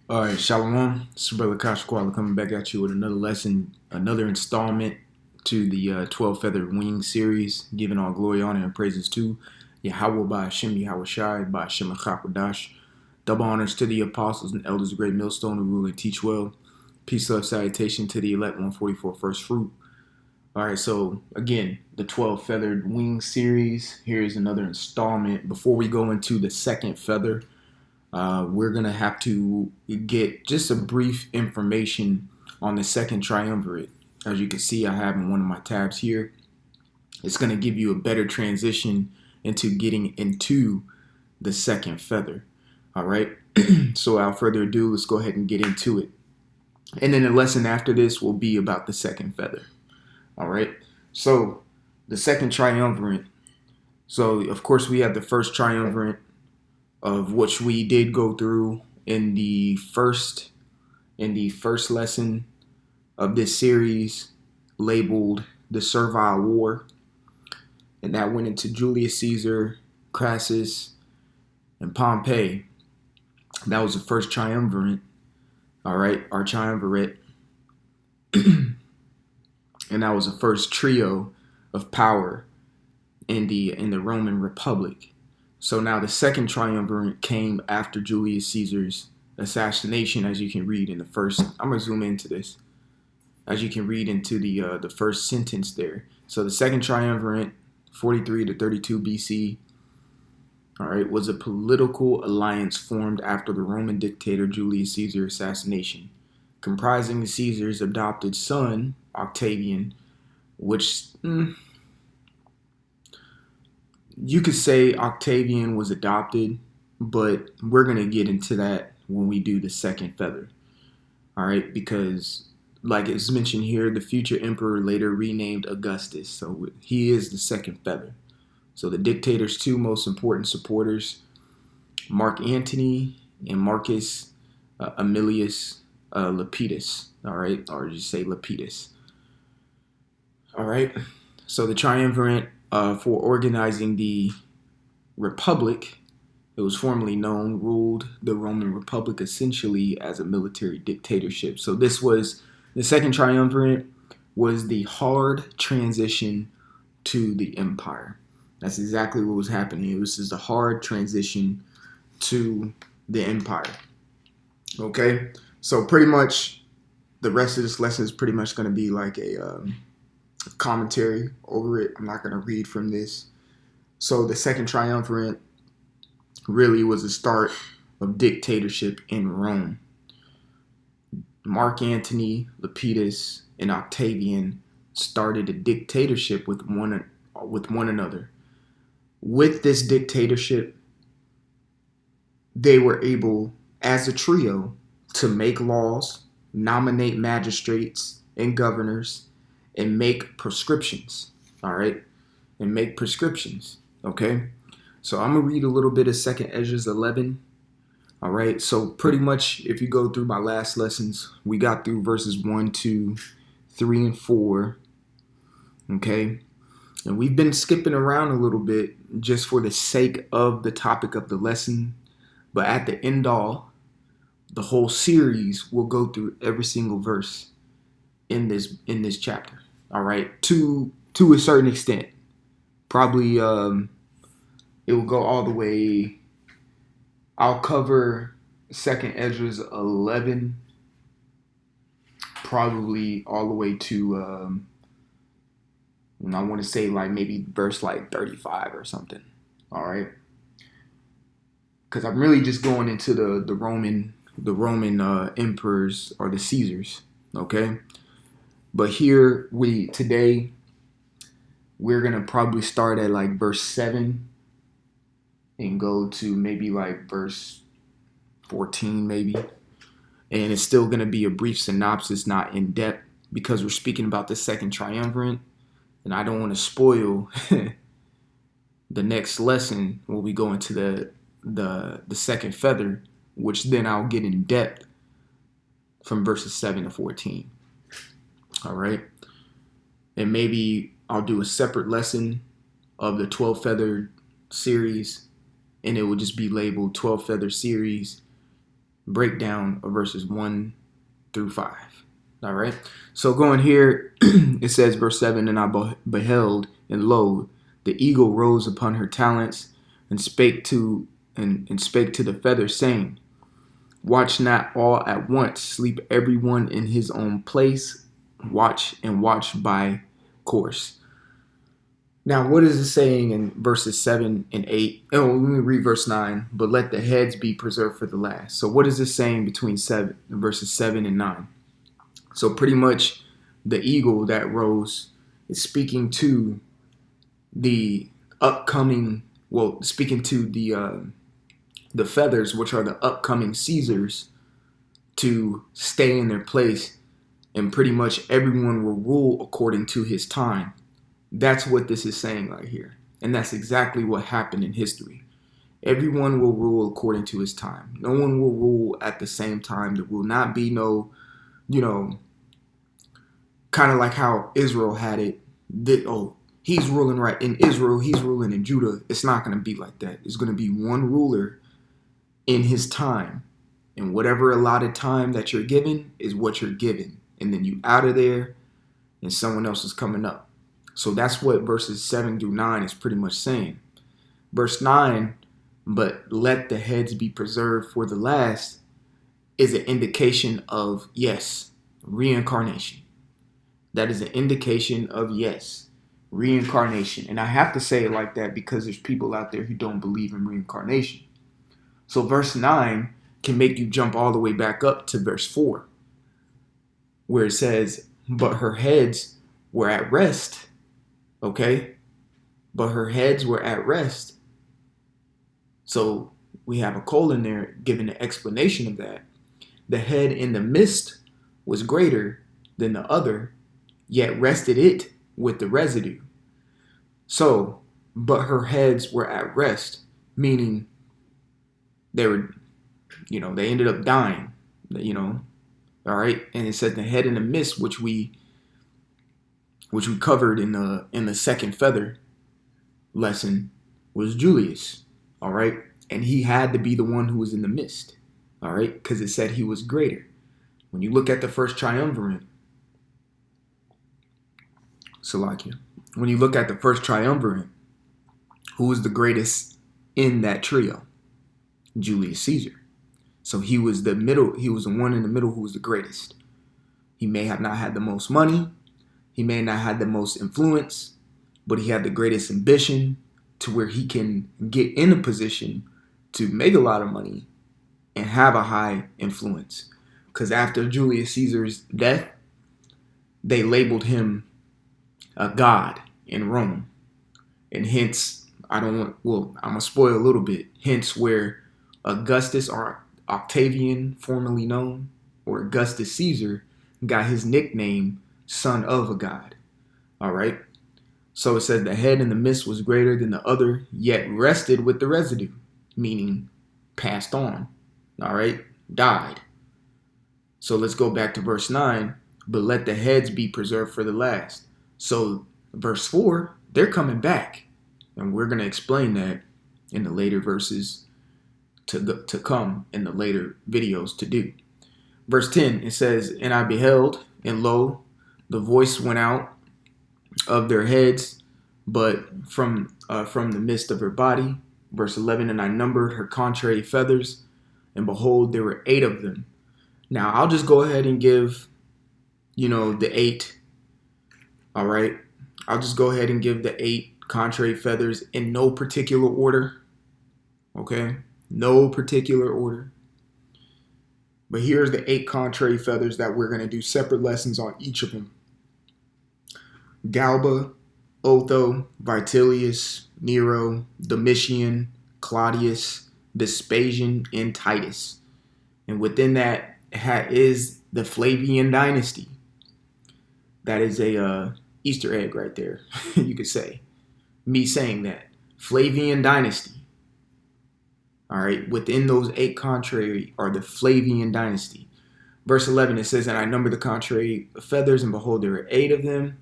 All right, Shalom. It's your brother Kashkwala coming back at you with another lesson, another installment to the 12 Feathered Wing series, giving all glory, honor, and praises to Yahweh by Hashem, Yahweh Shai, by Hashem Chakwadash. Double honors to the apostles and elders of Great Millstone who rule and teach well. Peace, love, salutation to the elect 144 first fruit. All right, so again, the 12 Feathered Wing series. Here's another installment. Before we go into the second feather, we're going to have to get just a brief information on the second triumvirate. As you can see, I have in one of my tabs here. It's going to give you a better transition into getting into the second feather. All right. So without further ado, let's go ahead and get into it. And then the lesson after this will be about the second feather. All right. So the second triumvirate. So of course we have the first triumvirate, of which we did go through in the first lesson of this series, labeled the Servile War, and that went into Julius Caesar, Crassus, and Pompey. That was the first triumvirate. All right, our triumvirate, and that was the first trio of power in the Roman Republic. So now the second triumvirate came after Julius Caesar's assassination, as you can read in the first. I'm gonna zoom into this, as you can read into the first sentence there. So the second triumvirate, 43 to 32 BC, all right, was a political alliance formed after the Roman dictator Julius Caesar assassination, comprising Caesar's adopted son Octavian, which you could say Octavian was adopted, but we're going to get into that when we do the second feather. All right, because like it's mentioned here, the future emperor later renamed Augustus. So he is the second feather. So the dictator's two most important supporters, Mark Antony and Marcus Aemilius Lepidus. All right, or just say Lepidus. All right, so the triumvirate for organizing the Republic, it was formerly known, ruled the Roman Republic essentially as a military dictatorship. So this was the second triumvirate, was the hard transition to the empire. That's exactly what was happening. It was just a hard transition to the empire. Okay, so pretty much the rest of this lesson is pretty much going to be like a commentary over it. I'm not going to read from this. So the second triumvirate really was the start of dictatorship in Rome. Mark Antony, Lepidus, and Octavian started a dictatorship with one another. With this dictatorship, they were able, as a trio, to make laws, nominate magistrates and governors, and make prescriptions. All right, and make prescriptions. Okay, so I'm gonna read a little bit of Second Ezra 11. All right, so pretty much if you go through my last lessons, we got through verses 1, 2, 3, and 4. Okay, and we've been skipping around a little bit just for the sake of the topic of the lesson. But at the end all, the whole series will go through every single verse in this chapter. All right, to a certain extent. Probably it will go all the way. I'll cover Second Ezra's 11, probably all the way to I want to say like maybe verse like 35 or something. All right, because I'm really just going into the Roman emperors, or the Caesars. Okay, but here today we're gonna probably start at like verse 7 and go to maybe like verse 14 maybe, and it's still going to be a brief synopsis, not in depth, because we're speaking about the second triumvirate, and I don't want to spoil the next lesson when we go into the second feather, which then I'll get in depth from verses 7 to 14. All right, and maybe I'll do a separate lesson of the 12 feathered series, and it will just be labeled 12 feather series breakdown of verses 1 through 5. All right. So going here, it says, verse 7, and I beheld, and lo, the eagle rose upon her talents and spake to the feathers, saying, watch not all at once, sleep everyone in his own place, watch and watch by course. Now, what is it saying in verses 7 and 8? Oh, let me read verse 9. But let the heads be preserved for the last. So what is it saying between verses 7 and 9? So pretty much the eagle that rose is speaking to the upcoming, speaking to the feathers, which are the upcoming Caesars, to stay in their place, and pretty much everyone will rule according to his time. That's what this is saying right here. And that's exactly what happened in history. Everyone will rule according to his time. No one will rule at the same time. There will not be no, kind of like how Israel had it. He's ruling right in Israel. He's ruling in Judah. It's not going to be like that. It's going to be one ruler in his time. And whatever allotted time that you're given is what you're given. And then you out of there and someone else is coming up. So that's what verses 7 through 9 is pretty much saying. Verse 9, but let the heads be preserved for the last, is an indication of, yes, reincarnation. That is an indication of, yes, reincarnation. And I have to say it like that because there's people out there who don't believe in reincarnation. So verse 9 can make you jump all the way back up to verse 4, where it says, but her heads were at rest. Okay, but her heads were at rest. So we have a colon there giving the explanation of that. The head in the midst was greater than the other, yet rested it with the residue. So, but her heads were at rest, meaning they were, they ended up dying, all right. And it said the head in the midst, which we covered in the second feather lesson, was Julius, all right? And he had to be the one who was in the midst, all right? Because it said he was greater. When you look at the first triumvirate, Salakia, when you look at the first triumvirate, who was the greatest in that trio? Julius Caesar. So he was the one in the middle who was the greatest. He may have not had the most money, he may not have the most influence, but he had the greatest ambition to where he can get in a position to make a lot of money and have a high influence. Because after Julius Caesar's death, they labeled him a god in Rome. And hence, I'm going to spoil a little bit. Hence where Augustus, or Octavian, formerly known, or Augustus Caesar, got his nickname, son of a god. All right. So it says the head in the midst was greater than the other, yet rested with the residue, meaning passed on. All right. Died. So let's go back to verse 9. But let the heads be preserved for the last. So verse 4, they're coming back. And we're going to explain that in the later verses to come, in the later videos to do. Verse 10, it says, and I beheld, and lo, the voice went out of their heads, but from the midst of her body. Verse 11, and I numbered her contrary feathers, and behold, there were 8 of them. Now, I'll just go ahead and give, the 8. All right. I'll just go ahead and give the 8 contrary feathers in no particular order. Okay. No particular order. But here's the 8 contrary feathers that we're going to do separate lessons on each of them. Galba, Otho, Vitellius, Nero, Domitian, Claudius, Vespasian, and Titus. And within that is the Flavian dynasty. That is a Easter egg right there, you could say. Me saying that. Flavian dynasty. All right, within those 8 contrary are the Flavian dynasty. Verse 11, it says, and I numbered the contrary feathers, and behold, there were 8 of them.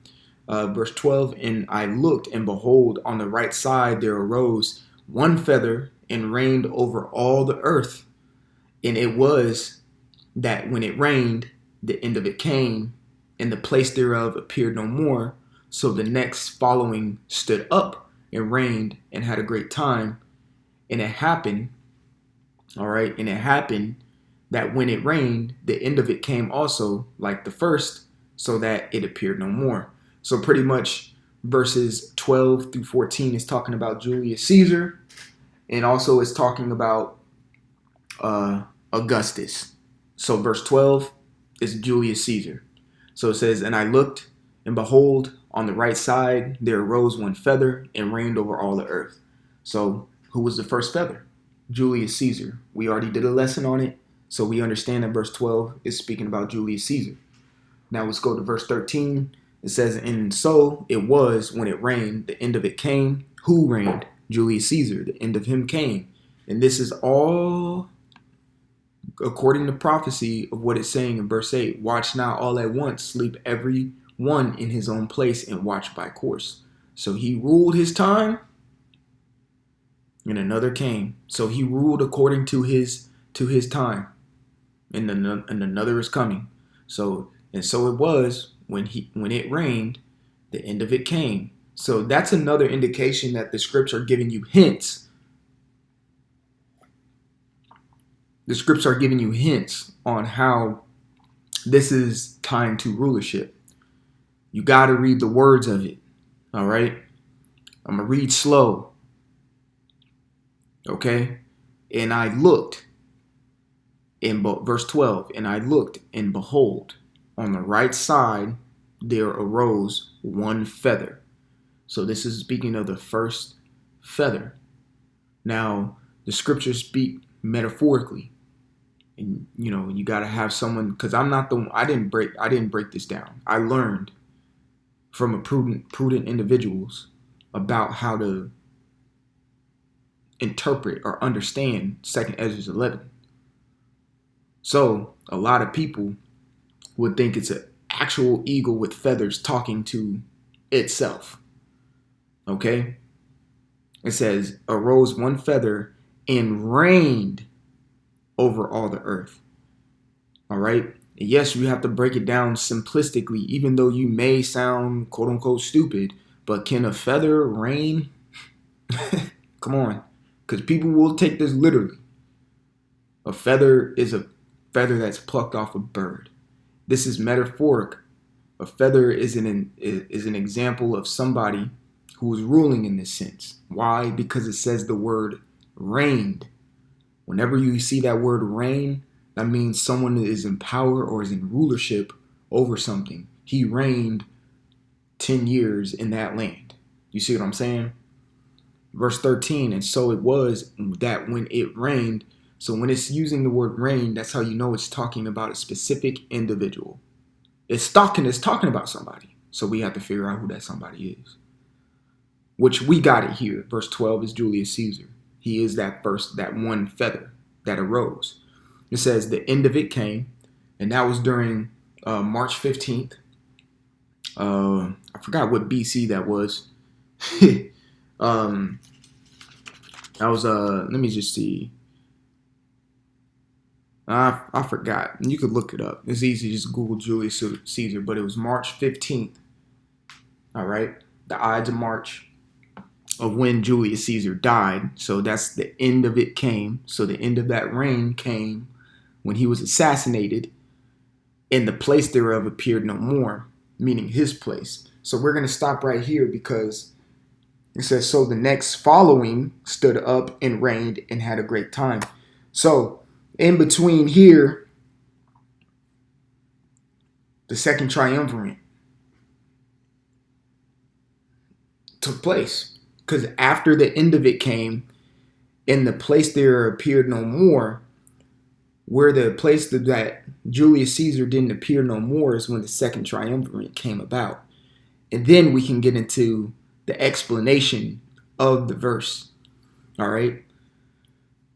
Verse 12, and I looked, and behold, on the right side there arose one feather and reigned over all the earth. And it was that when it rained, the end of it came, and the place thereof appeared no more. So the next following stood up and reigned and had a great time. And it happened, all right, and it happened that when it rained, the end of it came also like the first, so that it appeared no more. So pretty much verses 12 through 14 is talking about Julius Caesar, and also it's talking about Augustus. So verse 12 is Julius Caesar. So it says, and I looked, and behold, on the right side there arose one feather and reigned over all the earth. So who was the first feather? Julius Caesar. We already did a lesson on it, so we understand that verse 12 is speaking about Julius Caesar. Now let's go to verse 13. It says, and so it was when it rained, the end of it came. Who reigned? Julius Caesar. The end of him came. And this is all according to prophecy of what it's saying in verse 8. Watch not all at once, sleep every one in his own place, and watch by course. So he ruled his time, and another came. So he ruled according to his time, and another is coming. So it was when it rained, the end of it came. So that's another indication that the scripts are giving you hints. The scripts are giving you hints on how this is time to rulership. You got to read the words of it. All right. I'm going to read slow. Okay. And I looked in verse 12, and I looked, and behold, on the right side there arose one feather. So this is speaking of the first feather. Now, the scriptures speak metaphorically. And you got to have someone, because I didn't break this down. I learned from a prudent individuals about how to interpret or understand 2nd Ezra 11. So a lot of people would think it's an actual eagle with feathers talking to itself. Okay? It says, arose one feather and reigned over all the earth. All right? Yes, you have to break it down simplistically, even though you may sound quote unquote stupid, but can a feather reign? Come on. Because people will take this literally. A feather is a feather that's plucked off a bird. This is metaphoric. A feather is an example of somebody who is ruling in this sense. Why? Because it says the word reigned. Whenever you see that word reign, that means someone is in power or is in rulership over something. He reigned 10 years in that land. You see what I'm saying? Verse 13, and so it was that when it rained. So when it's using the word reign, that's how you know it's talking about a specific individual. It's talking about somebody. So we have to figure out who that somebody is. Which we got it here. Verse 12 is Julius Caesar. He is that one feather that arose. It says the end of it came, and that was during March 15th. I forgot what BC that was. That was let me just see. I forgot. You could look it up. It's easy, just Google Julius Caesar, but it was March 15th. All right, the Ides of March of when Julius Caesar died. So that's the end of it came. So the end of that reign came when he was assassinated, and the place thereof appeared no more, meaning his place. So we're going to stop right here because it says, so the next following stood up and reigned and had a great time. So in between here, the second triumvirate took place. Because after the end of it came, and the place there appeared no more, where the place that Julius Caesar didn't appear no more is when the second triumvirate came about. And then we can get into the explanation of the verse. All right.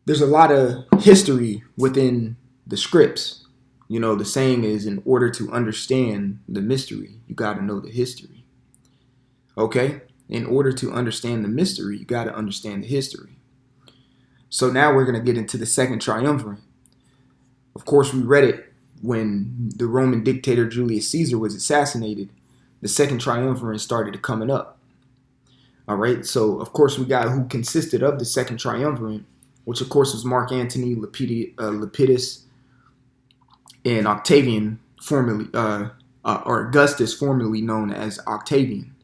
There's a lot of history within the scripts. The saying is, in order to understand the mystery, you got to know the history. Okay? In order to understand the mystery, you got to understand the history. So now we're going to get into the second triumvirate. Of course, we read it when the Roman dictator Julius Caesar was assassinated. The second triumvirate started coming up. All right, so of course we got who consisted of the second triumvirate, which of course was Mark Antony, Lepidus, and Octavian, formerly or Augustus, formerly known as Octavian.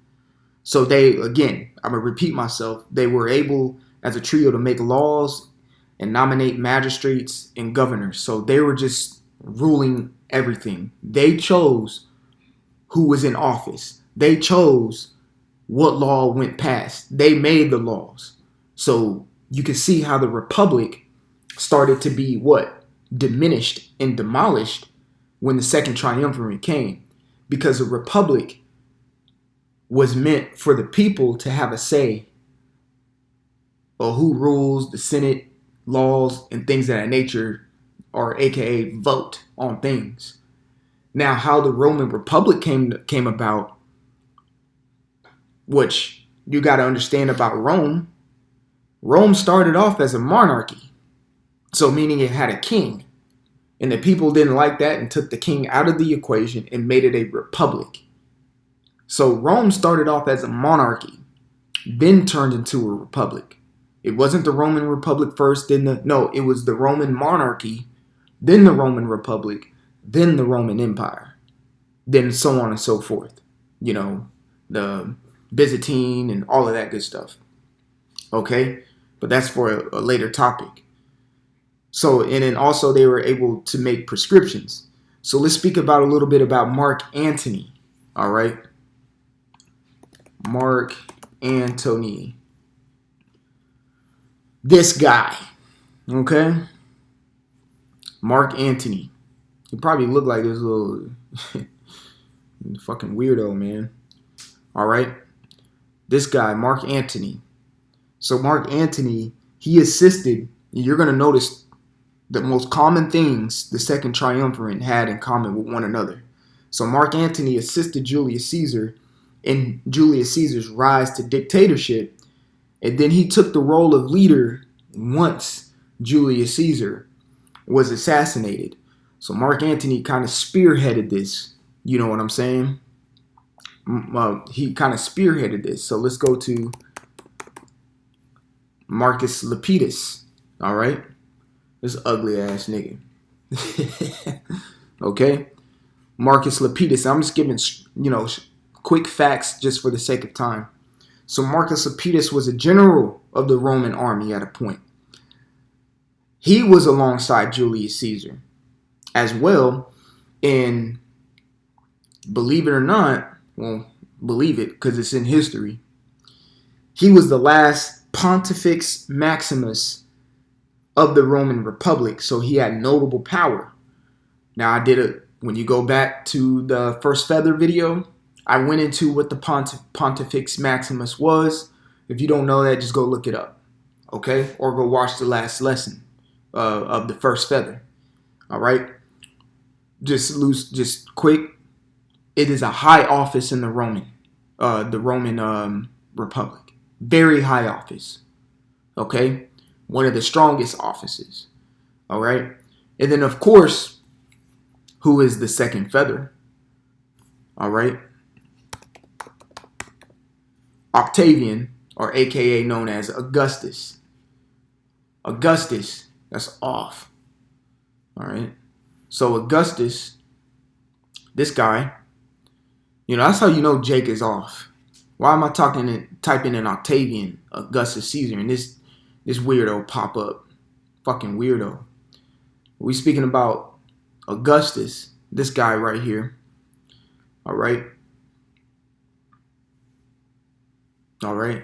So they, again, I'm gonna repeat myself, they were able as a trio to make laws and nominate magistrates and governors. So they were just ruling everything. They chose who was in office. They chose what law went past. They made the laws. So you can see how the republic started to be what? Diminished and demolished when the second triumvirate came. Because a republic was meant for the people to have a say of who rules, the Senate, laws, and things of that nature, or aka vote on things. Now, how the Roman Republic came about, which you got to understand about Rome. Rome started off as a monarchy, so meaning it had a king, and the people didn't like that and took the king out of the equation and made it a republic. So Rome started off as a monarchy, then turned into a republic. It wasn't the Roman Republic first, it was the Roman monarchy, then the Roman Republic, then the Roman Empire, then so on and so forth. You know, the Byzantine and all of that good stuff. Okay? But that's for a later topic. So, and then also they were able to make prescriptions. So let's speak about a little bit about Mark Antony. All right? Mark Antony. This guy. Okay? Mark Antony. He probably looked like this little fucking weirdo, man. All right? This guy, Mark Antony. So Mark Antony, he assisted, you're going to notice the most common things the second triumvirate had in common with one another. So Mark Antony assisted Julius Caesar in Julius Caesar's rise to dictatorship, and then he took the role of leader once Julius Caesar was assassinated. So Mark Antony kind of spearheaded this. You know what I'm saying? He kind of spearheaded this. So let's go to Marcus Lepidus. All right? This ugly ass nigga. Okay? Marcus Lepidus. I'm just giving, quick facts just for the sake of time. So Marcus Lepidus was a general of the Roman army at a point. He was alongside Julius Caesar as well. And believe it or not, well, believe it because it's in history, he was the last Pontifex Maximus of the Roman Republic. So he had notable power. Now when you go back to the first feather video, I went into what the Pontifex Maximus was. If you don't know that, just go look it up. Okay? Or go watch the last lesson of the first feather. All right? Just quick. It is a high office in the Roman Republic. Very high office. Okay? One of the strongest offices. All right? And then, of course, who is the second feather? All right? Octavian, or aka known as Augustus. Augustus, that's off. All right? So Augustus, this guy, that's how you know Jake is off. Why am I typing in Octavian, Augustus Caesar, and this weirdo pop up? Fucking weirdo. We speaking about Augustus, this guy right here. All right. All right.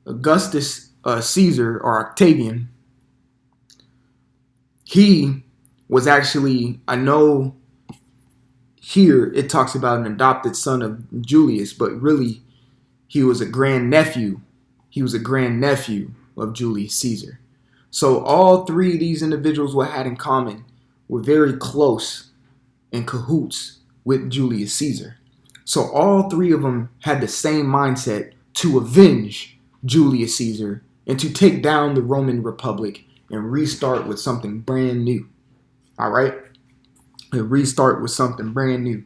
Augustus Caesar, or Octavian, he was actually, I know here it talks about an adopted son of Julius, but really he was a grandnephew. He was a grandnephew of Julius Caesar. So all three of these individuals what had in common were very close in cahoots with Julius Caesar. So all three of them had the same mindset to avenge Julius Caesar and to take down the Roman Republic and restart with something brand new. All right, and restart with something brand new.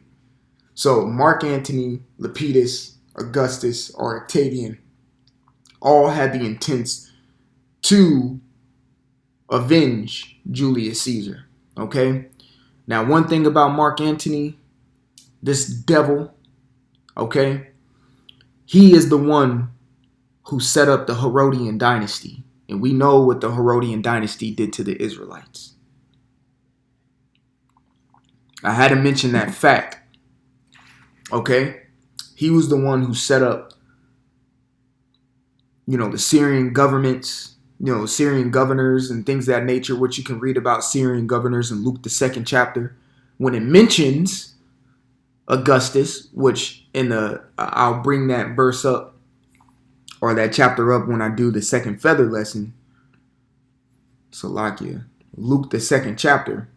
So Mark Antony, Lepidus, Augustus, or Octavian all had the intents to avenge Julius Caesar. Okay. Now, one thing about Mark Antony, this devil, okay, he is the one who set up the Herodian dynasty. And we know what the Herodian dynasty did to the Israelites. I had to mention that fact. Okay? He was the one who set up, the Syrian governments, Syrian governors and things of that nature, which you can read about Syrian governors in Luke, the 2nd chapter. When it mentions Augustus, which I'll bring that verse up or that chapter up when I do the second feather lesson. Salakia. Luke, the 2nd chapter.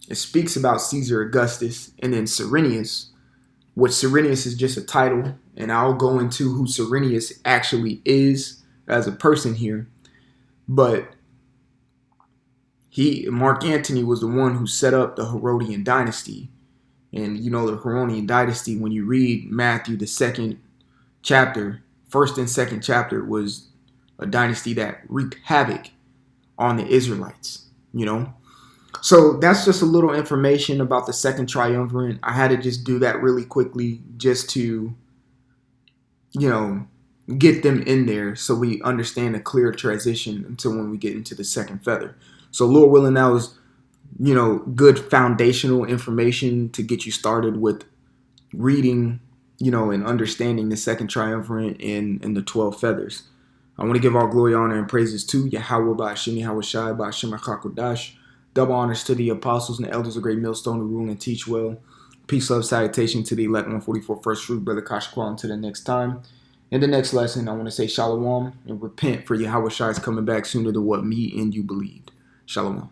It speaks about Caesar Augustus and then Cyrenius, which Cyrenius is just a title. And I'll go into who Cyrenius actually is as a person here. But Mark Antony was the one who set up the Herodian dynasty. And the Herodian dynasty, when you read Matthew, the 2nd chapter, 1st and 2nd chapter, was a dynasty that wreaked havoc on the Israelites, So that's just a little information about the Second Triumvirate. I had to just do that really quickly just to, get them in there so we understand a clear transition until when we get into the second feather. So Lord willing, that was, good foundational information to get you started with reading, and understanding the Second Triumvirate and the 12 feathers. I want to give all glory, honor, and praises to Yahweh Ba'ashim Yahweh Shai Ba'ashim HaKakodash. Double honors to the apostles and the elders of Great Millstone who rule and teach well. Peace, love, salutation to the elect 144 first fruit, Brother Kashqual, until the next time. In the next lesson, I want to say shalom and repent for Yahweh Shai is coming back sooner than what me and you believed. Shalom.